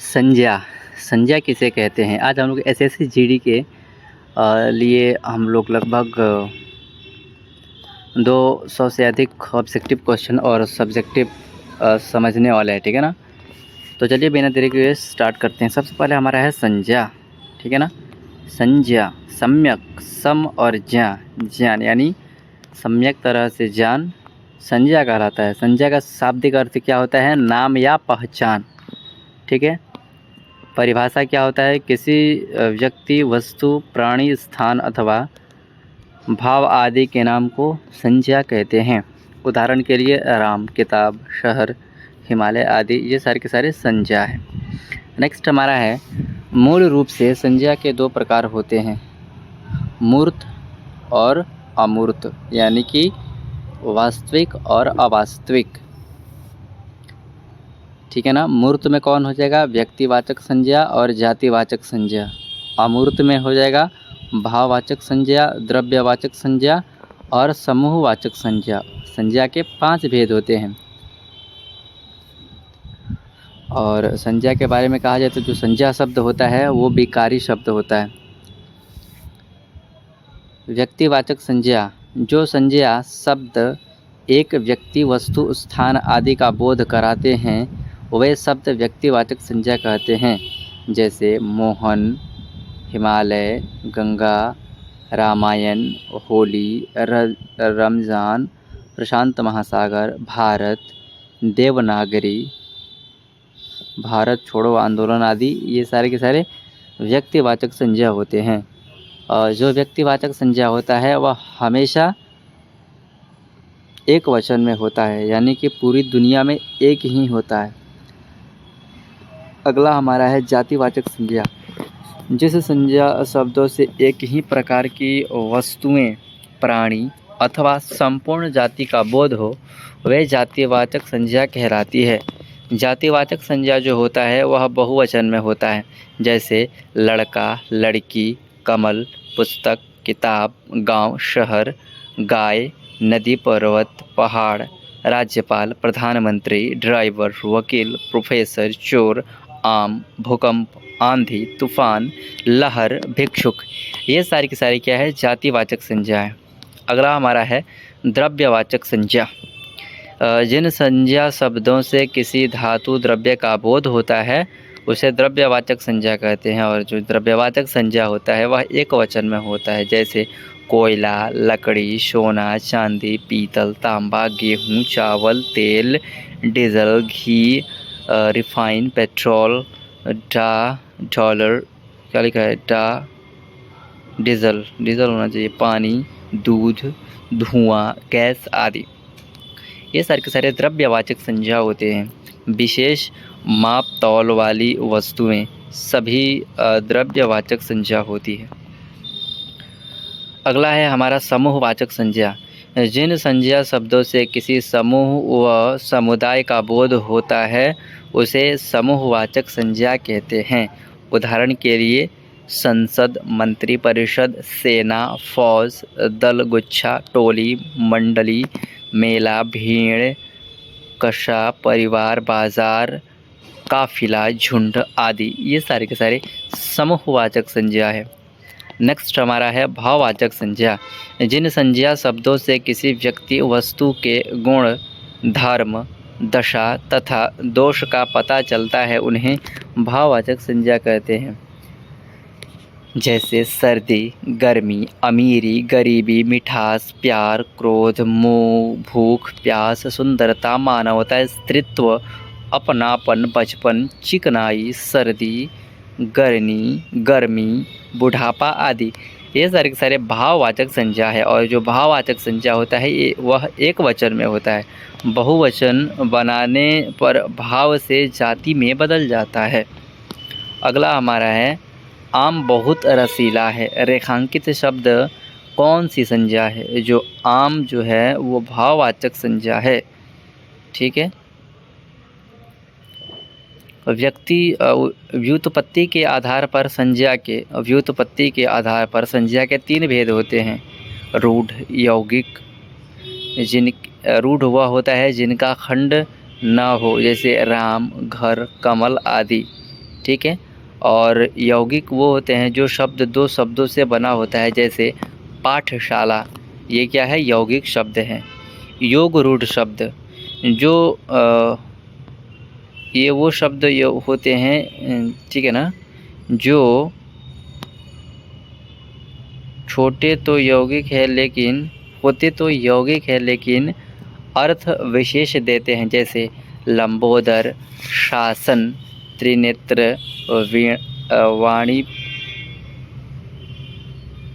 संज्ञा संज्ञा किसे कहते हैं? आज हम लोग एसएससी जीडी के लिए हम लोग लगभग 200 से अधिक ऑब्जेक्टिव क्वेश्चन और सब्जेक्टिव समझने वाले हैं, ठीक है ना। तो चलिए बिना देरी के स्टार्ट करते हैं। सबसे पहले हमारा है संज्ञा, ठीक है ना। संज्ञा सम्यक सम और ज्ञान यानी सम्यक तरह से ज्ञान संज्ञा कहलाता है। संज्ञा का शाब्दिक अर्थ क्या होता है? नाम या पहचान, ठीक है। परिभाषा क्या होता है? किसी व्यक्ति, वस्तु, प्राणी, स्थान अथवा भाव आदि के नाम को संज्ञा कहते हैं। उदाहरण के लिए राम, किताब, शहर, हिमालय आदि ये सारे के सारे संज्ञा है। नेक्स्ट हमारा है मूल रूप से संज्ञा के दो प्रकार होते हैं, मूर्त और अमूर्त, यानी कि वास्तविक और अवास्तविक, ठीक है ना। मूर्त में कौन हो जाएगा? व्यक्तिवाचक संज्ञा और जातिवाचक संज्ञा। अमूर्त में हो जाएगा भाववाचक संज्ञा, द्रव्यवाचक संज्ञा और समूहवाचक संज्ञा। संज्ञा के 5 भेद होते हैं। और संज्ञा के बारे में कहा जाए तो जो संज्ञा शब्द होता है वो विकारी शब्द होता है। व्यक्तिवाचक संज्ञा, जो संज्ञा शब्द एक व्यक्ति, वस्तु, स्थान आदि का बोध कराते हैं वे शब्द व्यक्तिवाचक संज्ञा कहते हैं। जैसे मोहन, हिमालय, गंगा, रामायण, होली, रमज़ान, प्रशांत महासागर, भारत, देवनागरी, भारत छोड़ो आंदोलन आदि ये सारे के सारे व्यक्तिवाचक संज्ञा होते हैं। और जो व्यक्तिवाचक संज्ञा होता है वह हमेशा एक वचन में होता है, यानी कि पूरी दुनिया में एक ही होता है। अगला हमारा है जातिवाचक संज्ञा। जिस संज्ञा शब्दों से एक ही प्रकार की वस्तुएं, प्राणी अथवा संपूर्ण जाति का बोध हो वह जातिवाचक संज्ञा कहलाती है। जातिवाचक संज्ञा जो होता है वह बहुवचन में होता है। जैसे लड़का, लड़की, कमल, पुस्तक, किताब, गांव, शहर, गाय, नदी, पर्वत, पहाड़, राज्यपाल, प्रधानमंत्री, ड्राइवर, वकील, प्रोफेसर, चोर, आम, भूकंप, आंधी, तूफान, लहर, भिक्षुक, ये सारी की सारी क्या है? जातिवाचक संज्ञा है। अगला हमारा है द्रव्यवाचक संज्ञा। जिन संज्ञा शब्दों से किसी धातु, द्रव्य का बोध होता है उसे द्रव्यवाचक संज्ञा कहते हैं। और जो द्रव्यवाचक संज्ञा होता है वह एक वचन में होता है। जैसे कोयला, लकड़ी, सोना, चांदी, पीतल, तांबा, गेहूँ, चावल, तेल, डीजल, घी, रिफाइन, पेट्रोल, डॉलर, क्या लिखा है? डीजल होना चाहिए, पानी, दूध, धुआं, गैस आदि ये सारे के सारे द्रव्यवाचक संज्ञा होते हैं। विशेष माप तौल वाली वस्तुएं सभी द्रव्यवाचक संज्ञा होती है। अगला है हमारा समूहवाचक संज्ञा। जिन संज्ञा शब्दों से किसी समूह व समुदाय का बोध होता है उसे समूहवाचक संज्ञा कहते हैं। उदाहरण के लिए संसद, मंत्रिपरिषद, सेना, फौज, दल, गुच्छा, टोली, मंडली, मेला, भीड़, कशा, परिवार, बाजार, काफिला, झुंड आदि ये सारे के सारे समूहवाचक संज्ञा है। नेक्स्ट हमारा है भाववाचक संज्ञा। जिन संज्ञा शब्दों से किसी व्यक्ति, वस्तु के गुण, धर्म, दशा तथा दोष का पता चलता है उन्हें भाववाचक संज्ञा कहते हैं। जैसे सर्दी, गर्मी, अमीरी, गरीबी, मिठास, प्यार, क्रोध, मोह, भूख, प्यास, सुंदरता, मानवता, स्त्रीत्व, अपनापन, बचपन, चिकनाई, सर्दी, गर्मी, बुढ़ापा आदि ये सारे के सारे भाववाचक संज्ञा है। और जो भाववाचक संज्ञा होता है ये वह एक वचन में होता है। बहुवचन बनाने पर भाव से जाति में बदल जाता है। अगला हमारा है आम बहुत रसीला है। रेखांकित शब्द कौन सी संज्ञा है? जो आम जो है वो भाववाचक संज्ञा है, ठीक है। व्युत्पत्ति के आधार पर संज्ञा के 3 भेद होते हैं। रूढ़, यौगिक। रूढ़ वह होता है जिनका खंड न हो, जैसे राम, घर, कमल आदि। ठीक है। और यौगिक वो होते हैं जो शब्द दो शब्दों से बना होता है, जैसे पाठशाला, ये क्या है, यौगिक शब्द है। योग रूढ़ शब्द, जो ये वो शब्द होते हैं, ठीक है ना, जो छोटे तो यौगिक है लेकिन होते तो यौगिक है लेकिन अर्थ विशेष देते हैं, जैसे लंबोदर, शासन, त्रिनेत्र, वाणी,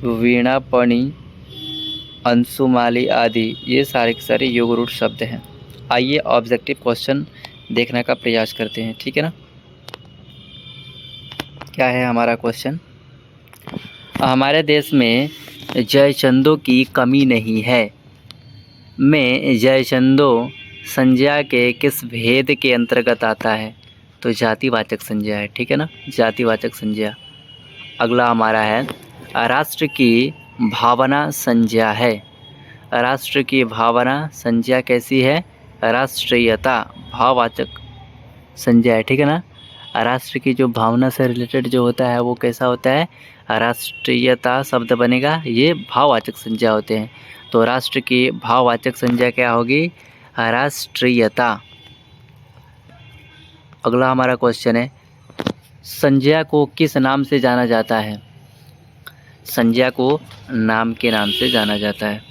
वीणापणि, अंशुमाली आदि, ये सारे के सारे योग रूढ़ शब्द हैं। आइए ऑब्जेक्टिव क्वेश्चन देखने का प्रयास करते हैं, ठीक है ना। क्या है हमारा क्वेश्चन? हमारे देश में जयचंदों की कमी नहीं है में जयचंदो संज्ञा के किस भेद के अंतर्गत आता है? तो जातिवाचक संज्ञा है, ठीक है ना, जातिवाचक संज्ञा। अगला हमारा है राष्ट्र की भावना संज्ञा है। राष्ट्र की भावना संज्ञा कैसी है? राष्ट्रीयता भाववाचक संज्ञा है, ठीक है ना। राष्ट्र की जो भावना से रिलेटेड जो होता है वो कैसा होता है? राष्ट्रीयता शब्द बनेगा, ये भाववाचक संज्ञा होते हैं। तो राष्ट्र की भाववाचक संज्ञा क्या होगी? राष्ट्रीयता। अगला हमारा क्वेश्चन है संज्ञा को किस नाम से जाना जाता है? संज्ञा को नाम के नाम से जाना जाता है।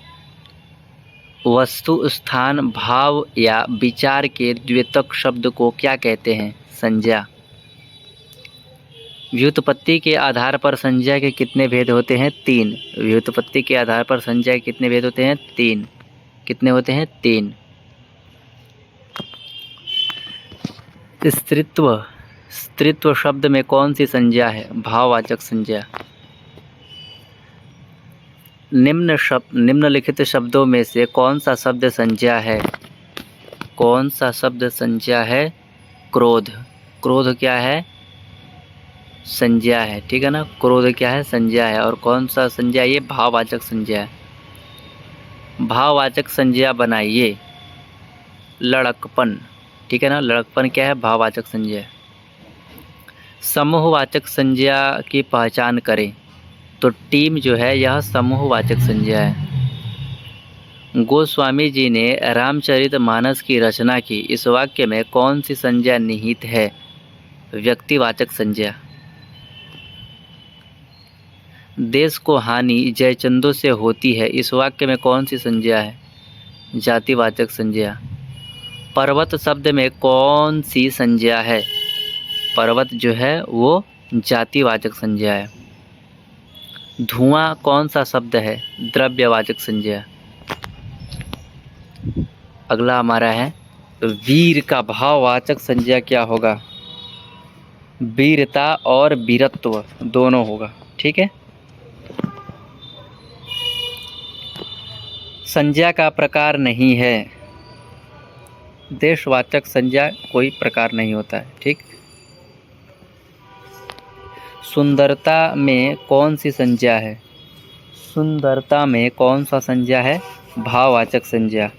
वस्तु, स्थान, भाव या विचार के द्योतक शब्द को क्या कहते हैं? संज्ञा। व्युत्पत्ति के आधार पर संज्ञा के कितने भेद होते हैं? 3। व्युत्पत्ति के आधार पर संज्ञा के कितने भेद होते हैं? 3। कितने होते हैं? 3। स्त्रीत्व, स्त्रीत्व शब्द में कौन सी संज्ञा है? भाववाचक संज्ञा। निम्नलिखित शब्दों में से कौन सा शब्द संज्ञा है? कौन सा शब्द संज्ञा है? क्रोध। क्रोध क्या है? संज्ञा है, ठीक है ना। क्रोध क्या है? संज्ञा है। और कौन सा संज्ञा? ये भाववाचक संज्ञा है। भाववाचक संज्ञा बनाइए। लड़कपन, ठीक है ना, लड़कपन क्या है? भाववाचक संज्ञा है। समूहवाचक संज्ञा की पहचान करें। तो टीम जो है यह समूहवाचक संज्ञा है। गोस्वामी जी ने रामचरितमानस की रचना की, इस वाक्य में कौन सी संज्ञा निहित है? व्यक्तिवाचक संज्ञा। देश को हानि जयचंदों से होती है, इस वाक्य में कौन सी संज्ञा है? जातिवाचक संज्ञा। पर्वत शब्द में कौन सी संज्ञा है? पर्वत जो है वो जातिवाचक संज्ञा है। धुआं कौन सा शब्द है? द्रव्यवाचक संज्ञा। अगला हमारा है वीर का भाववाचक संज्ञा क्या होगा? वीरता और वीरत्व दोनों होगा, ठीक है। संज्ञा का प्रकार नहीं है। देशवाचक संज्ञा कोई प्रकार नहीं होता है, ठीक। सुंदरता में कौन सी संज्ञा है? सुंदरता में कौन सा संज्ञा है? भाववाचक संज्ञा।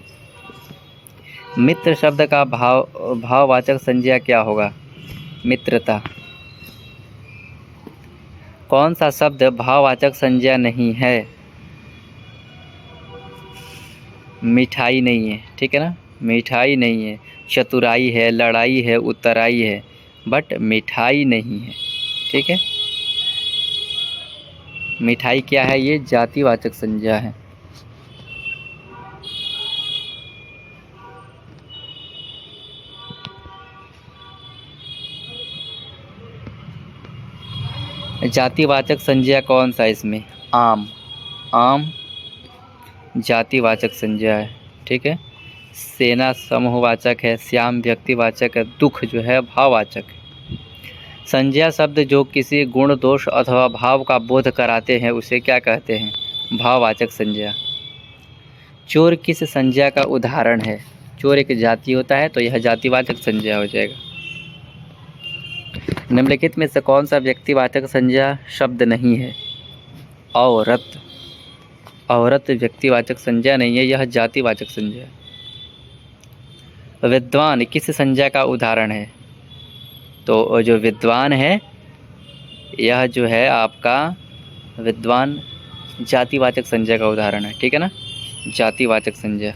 मित्र शब्द का भाववाचक संज्ञा क्या होगा? मित्रता। कौन सा शब्द भाववाचक संज्ञा नहीं है? मिठाई नहीं है, ठीक है ना, मिठाई नहीं है। चतुराई है, लड़ाई है, उत्तराई है, बट मिठाई नहीं है, ठीक है। मिठाई क्या है? ये जातिवाचक संज्ञा है। जातिवाचक संज्ञा कौन सा इसमें? आम। आम जातिवाचक संज्ञा है, ठीक है। सेना समूहवाचक है, श्याम व्यक्तिवाचक है, दुख जो है भाववाचक है। संज्ञा शब्द जो किसी गुण, दोष अथवा भाव का बोध कराते हैं उसे क्या कहते हैं? भाववाचक संज्ञा। चोर किस संज्ञा का उदाहरण है? चोर एक जाति होता है तो यह जातिवाचक संज्ञा हो जाएगा। निम्नलिखित में से कौन सा व्यक्तिवाचक संज्ञा शब्द नहीं है? औरत। औरत व्यक्तिवाचक संज्ञा नहीं है, यह जातिवाचक संज्ञा। विद्वान किस संज्ञा का उदाहरण है? तो जो विद्वान है, यह जो है आपका विद्वान जातिवाचक संज्ञा का उदाहरण है। ठीक है ना, जातिवाचक संज्ञा।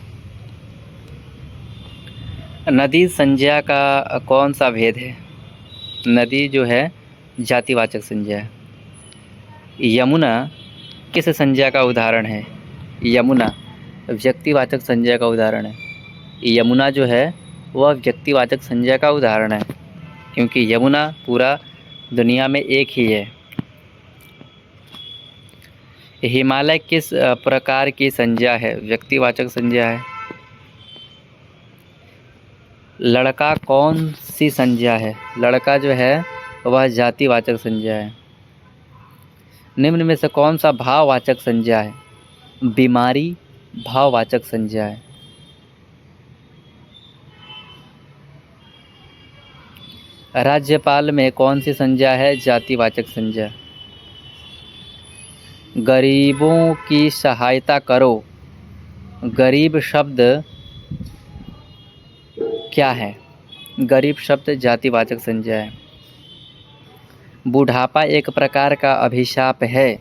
नदी संज्ञा का कौन सा भेद है? नदी जो है जातिवाचक संज्ञा है। यमुना किस संज्ञा का उदाहरण है? यमुना व्यक्तिवाचक संज्ञा का उदाहरण है। यमुना जो है वह व्यक्तिवाचक संज्ञा का उदाहरण है, क्योंकि यमुना पूरा दुनिया में एक ही है। हिमालय किस प्रकार की संज्ञा है? व्यक्तिवाचक संज्ञा है। लड़का कौन सी संज्ञा है? लड़का जो है वह जातिवाचक संज्ञा है। निम्न में से कौन सा भाववाचक संज्ञा है? बीमारी भाववाचक संज्ञा है। राज्यपाल में कौन सी संज्ञा है? जातिवाचक संज्ञा। गरीबों की सहायता करो, गरीब शब्द क्या है? गरीब शब्द जातिवाचक संज्ञा है। बुढ़ापा एक प्रकार का अभिशाप है,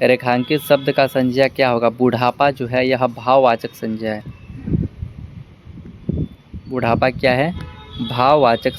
रेखांकित शब्द का संज्ञा क्या होगा? बुढ़ापा जो है यह भाववाचक संज्ञा है। बुढ़ापा क्या है? भाववाचक